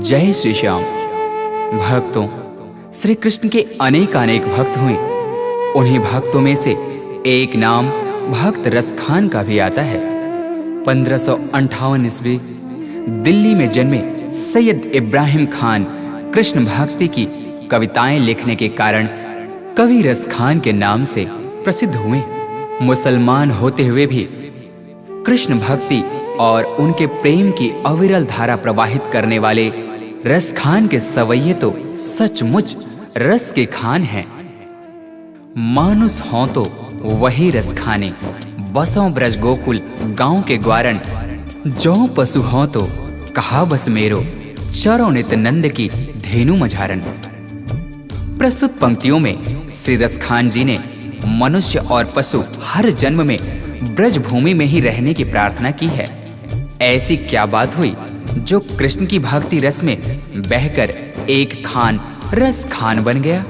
जय श्री श्याम। भक्तों, श्री कृष्ण के अनेक भक्त हुए। उन्हीं भक्तों में से एक नाम भक्त रसखान का भी आता है। 1558 ईस्वी दिल्ली में जन्मे सैयद इब्राहिम खान कृष्ण भक्ति की कविताएं लिखने के कारण कवि रसखान के नाम से प्रसिद्ध हुए। मुसलमान होते हुए भी कृष्ण भक्ति और उनके प्रेम की अविरल धारा प्रवाहित करने वाले रसखान के सवैये तो सचमुच रस के खान हैं। मानुस हों तो वही रस खाने, बसों ब्रज गोकुल गांव के ग्वारण। जौ पशु हों तो कहा बस मेरो, चरो नित नंद की धेनु मझारन। प्रस्तुत पंक्तियों में श्री रसखान जी ने मनुष्य और पशु हर जन्म में ब्रज भूमि में ही रहने की प्रार्थना की है। ऐसी क्या बात हुई जो कृष्ण की भक्ति रस में बहकर एक खान रस खान बन गया।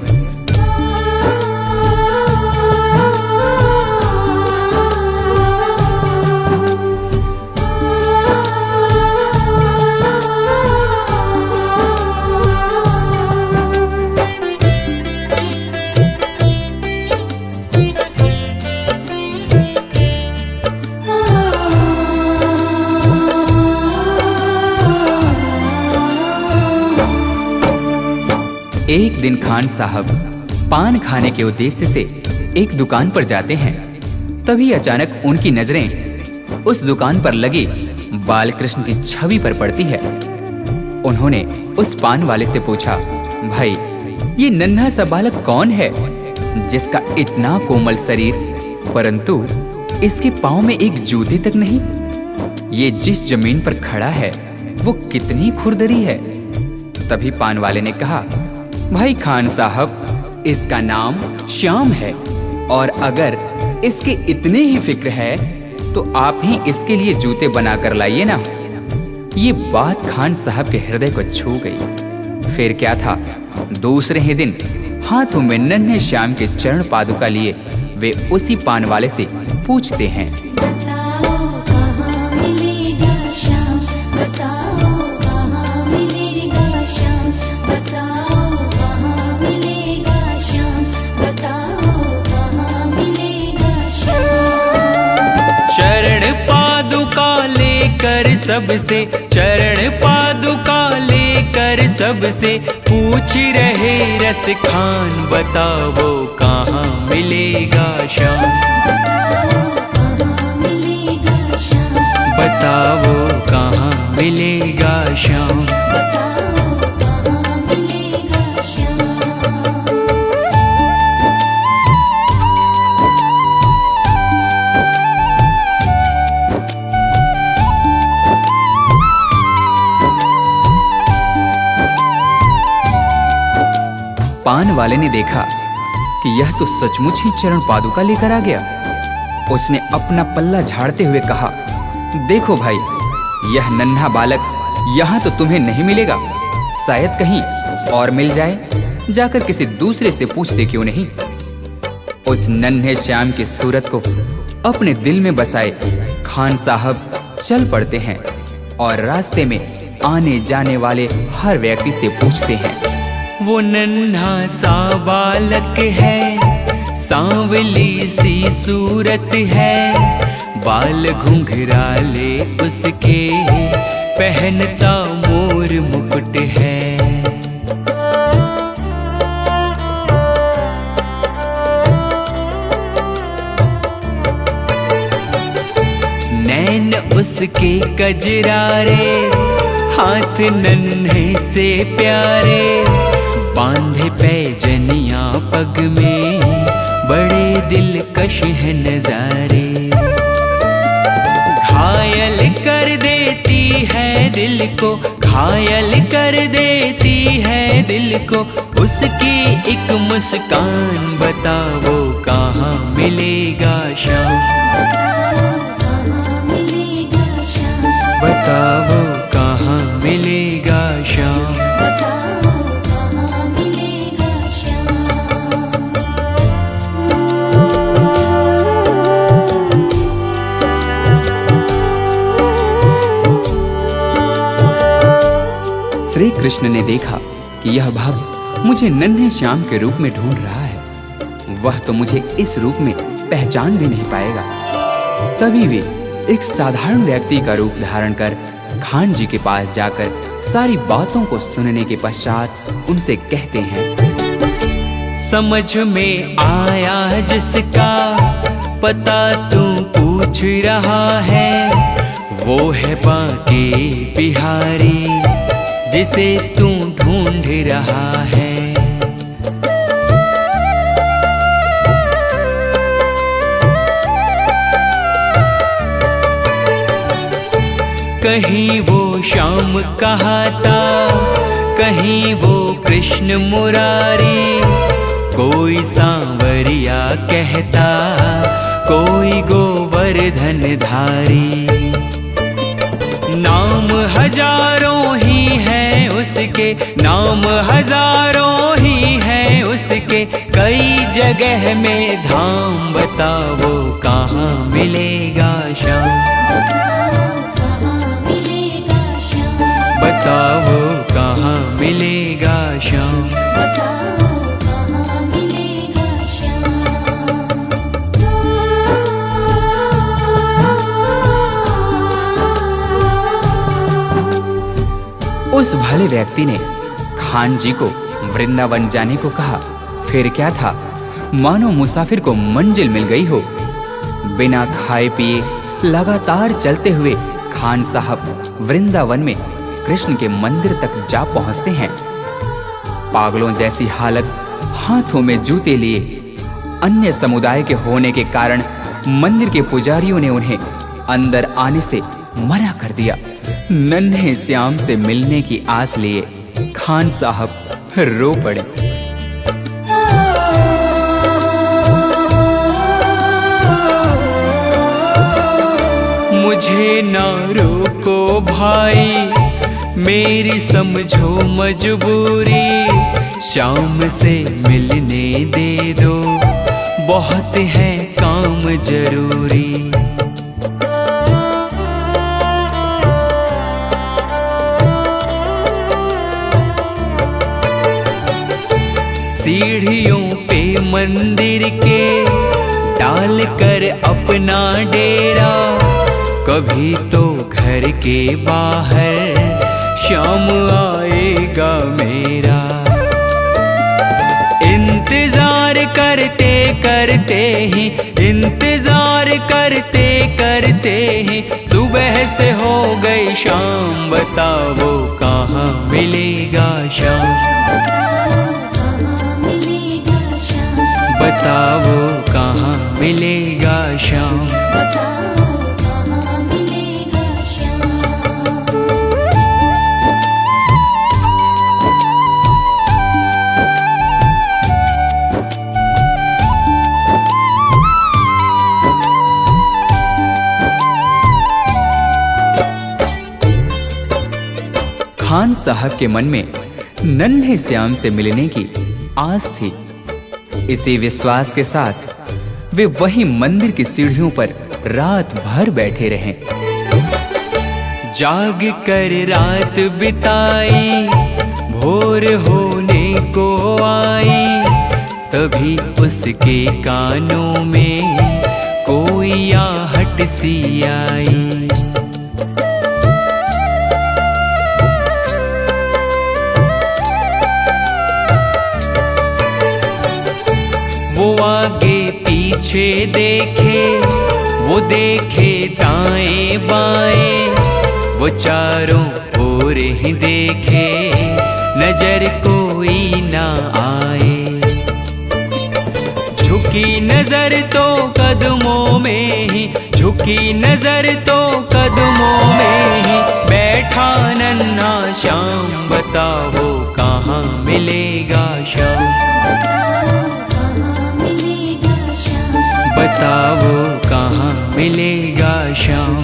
एक दिन खान साहब पान खाने के उद्देश्य से एक दुकान पर जाते हैं। तभी अचानक उनकी नजरें उस दुकान पर लगी बाल कृष्ण की छवि पर पड़ती है। उन्होंने उस पान वाले से पूछा, भाई ये नन्हा सा बालक कौन है जिसका इतना कोमल शरीर परंतु इसके पांव में एक जूते तक नहीं? ये जिस जमीन पर खड़ा है वो कितनी खुरदरी है। तभी पान वाले ने कहा, भाई खान साहब इसका नाम श्याम है और अगर इसके इतने ही फिक्र है तो आप ही इसके लिए जूते बना कर लाइए ना। ये बात खान साहब के हृदय को छू गई। फिर क्या था, दूसरे ही दिन हाथों में नन्हे श्याम के चरण पादुका लिए वे उसी पान वाले से पूछते हैं, सबसे चरण पादुका लेकर सबसे पूछ रहे रस खान, बताओ कहाँ मिलेगा श्याम, बताओ कहाँ मिलेगा श्याम। पान वाले ने देखा कि यह तो सचमुच ही चरण पादुका लेकर आ गया। उसने अपना पल्ला झाड़ते हुए कहा, देखो भाई यह नन्हा बालक यहाँ तो तुम्हें नहीं मिलेगा, शायद कहीं और मिल जाए, जाकर किसी दूसरे से पूछते क्यों नहीं। उस नन्हे श्याम की सूरत को अपने दिल में बसाए खान साहब चल पड़ते हैं और रास्ते में आने जाने वाले हर व्यक्ति से पूछते हैं, वो नन्हा सा बालक है, सांवली सी सूरत है, बाल घुंघराले उसके, पहनता मोर मुकुट है। नैन उसके कजरारे, हाथ नन्हे से प्यारे, बांधे पैजनिया पग में, बड़े दिलकश है नजारे। घायल कर देती है दिल को, घायल कर देती है दिल को, उसकी एक मुस्कान, बताओ कहाँ मिलेगा श्याम, बताओ कहाँ मिलेगा श्याम। कृष्ण ने देखा कि यह भक्त मुझे नन्हे श्याम के रूप में ढूंढ रहा है, वह तो मुझे इस रूप में पहचान भी नहीं पाएगा। तभी वे एक साधारण व्यक्ति का रूप धारण कर खान जी के पास जाकर सारी बातों को सुनने के पश्चात उनसे कहते हैं, समझ में आया जिसका पता तू पूछ रहा है, वो है बांके बिहारी जिसे तू ढूंढ रहा है। कहीं वो श्याम कहाता, कहीं वो कृष्ण मुरारी, कोई सांवरिया कहता, कोई गोवर्धन धारी। नाम हजारों ही हैं उसके, नाम हजारों ही हैं उसके, कई जगह में धाम। बताओ कहाँ मिलेगा श्याम, बताओ कहाँ मिलेगा श्याम। उस भले व्यक्ति ने खान जी को वृंदावन जाने को कहा। फिर क्या था, मानो मुसाफिर को मंजिल मिल गई हो। बिना खाए पिए लगातार चलते हुए खान साहब वृंदावन में कृष्ण के मंदिर तक जा पहुंचते हैं। पागलों जैसी हालत, हाथों में जूते लिए। अन्य समुदाय के होने के कारण मंदिर के पुजारियों ने उन्हें अंदर आने से मना कर दिया। नन्हे श्याम से मिलने की आस लिए खान साहब रो पड़े। मुझे ना रोको भाई, मेरी समझो मजबूरी, श्याम से मिलने दे दो, बहुत है काम जरूरी। सीढ़ियों पे मंदिर के डाल कर अपना डेरा, कभी तो घर के बाहर श्याम आएगा मेरा। इंतजार करते करते ही, इंतजार करते करते ही सुबह से हो गई शाम। बताओ कहाँ मिलेगा श्याम, बताओ कहाँ मिलेगा श्याम। खान साहब के मन में नन्हे श्याम से मिलने की आस थी। इसी विश्वास के साथ वे वही मंदिर की सीढ़ियों पर रात भर बैठे रहे। जाग कर रात बिताई, भोर होने को आई, तभी उसके कानों में कोई आहट सी आई। वो आगे पीछे देखे, वो देखे दाएं बाएं, वो चारों ओर ही देखे, नजर कोई ना आए। झुकी नजर तो कदमों में ही, झुकी नजर तो कदमों में ही बैठा नन्हा श्याम। बताओ कहाँ मिलेगा श्याम, बताओ कहाँ मिलेगा श्याम।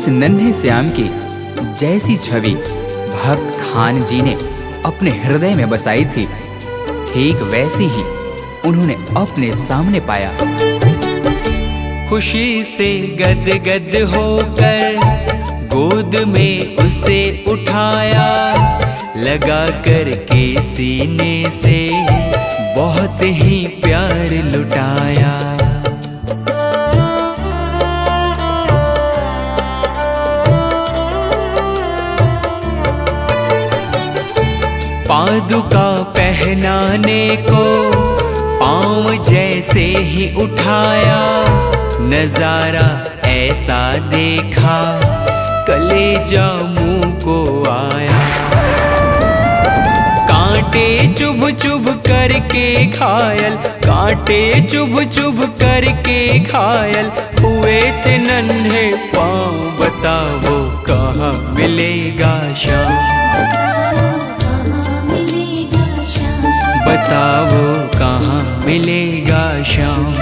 उस नन्हे श्याम की जैसी छवि भक्त खान जी ने अपने हृदय में बसाई थी, ठीक वैसी ही उन्होंने अपने सामने पाया। खुशी से गदगद होकर गोद में उसे उठाया, लगा कर के सीने से बहुत ही प्यार लुटाया। पादुका पहनाने को पाँव जैसे ही उठाया, नजारा ऐसा देखा कलेजा मुंह को आया। कांटे चुभ चुभ करके घायल, कांटे चुभ चुभ करके घायल हुए थे नन्हे पाँव। बताओ कहाँ मिलेगा श्याम, बताओ कहाँ मिलेगा श्याम।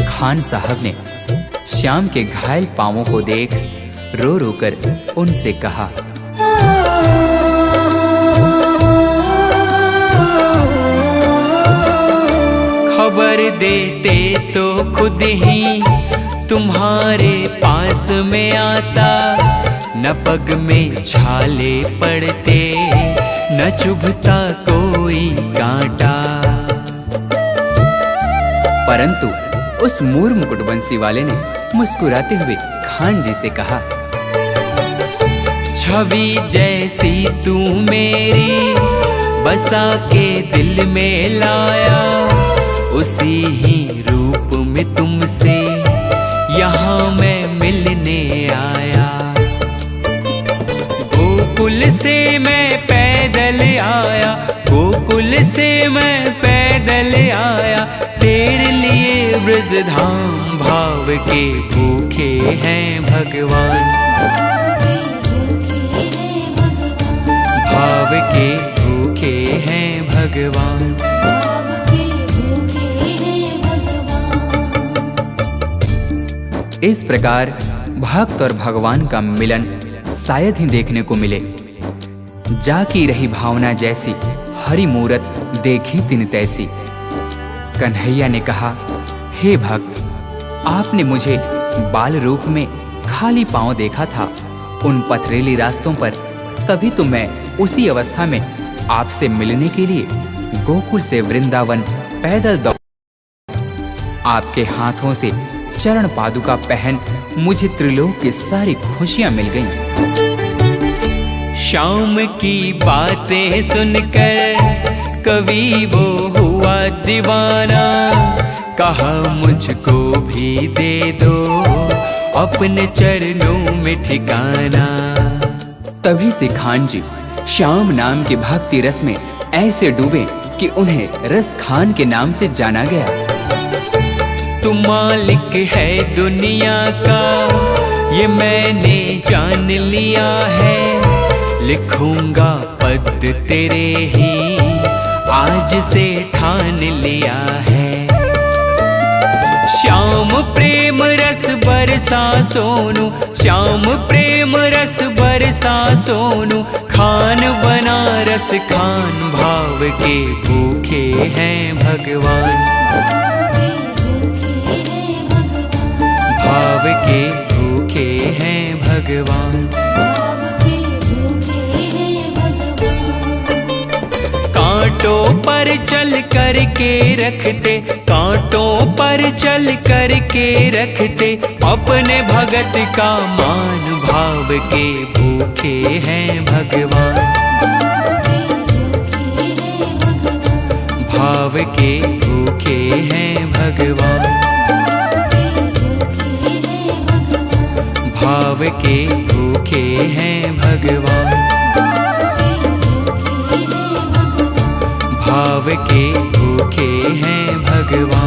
खान साहब ने श्याम के घायल पांवों को देख रो रो कर उनसे कहा, खबर देते तो खुद ही तुम्हारे पास में आता, न पग में छाले पड़ते न चुभता कोई कांटा। परंतु उस मूर मुकुटबंसी वाले ने मुस्कुराते हुए खान जी से कहा, छवि जैसी तू मेरी बसा के दिल में लाया, उसी ही रूप में तुमसे यहाँ मैं मिलने आया। गोकुल से मैं पैदल आया, गोकुल से मैं पैदल आया, तेरे लिए ब्रजधाम भाव के भूखे हैं भगवान, भाव के भूखे हैं भगवान। इस प्रकार भक्त और भगवान का मिलन शायद ही देखने को मिले। जाकी रही भावना जैसी हरि मूरत देखी तिन तैसी। कन्हैया ने कहा, हे भक्त, आपने मुझे बाल रूप में खाली पांव देखा था उन पथरीली रास्तों पर, तभी तो मैं उसी अवस्था में आपसे मिलने के लिए गोकुल से वृंदावन पैदल दौड़। आपके हाथों से चरण पादुका पहन मुझे त्रिलोक की सारी खुशियां मिल गईं। श्याम की बातें सुनकर कवि वो हुआ दीवाना, कहा मुझको भी दे दो अपने चरणों में ठिकाना। तभी से खान जी श्याम नाम के भक्ति रस में ऐसे डूबे कि उन्हें रस खान के नाम से जाना गया। तू मालिक है दुनिया का ये मैंने जान लिया है, लिखूंगा पद तेरे ही आज से ठान लिया है। श्याम प्रेम रस बरसा सोनू, श्याम प्रेम रस बरसा सोनू, खान बनारस खान भाव के भूखे हैं भगवान, भाव के भूखे हैं भगवान। कांटों पर चल कर के रखते, कांटों पर चल कर के रखते, अपने भगत का मान भाव के भूखे हैं भगवान, भाव के भूखे हैं भगवान, भाव के भूखे हैं भगवान, भाव के भूखे हैं भगवान।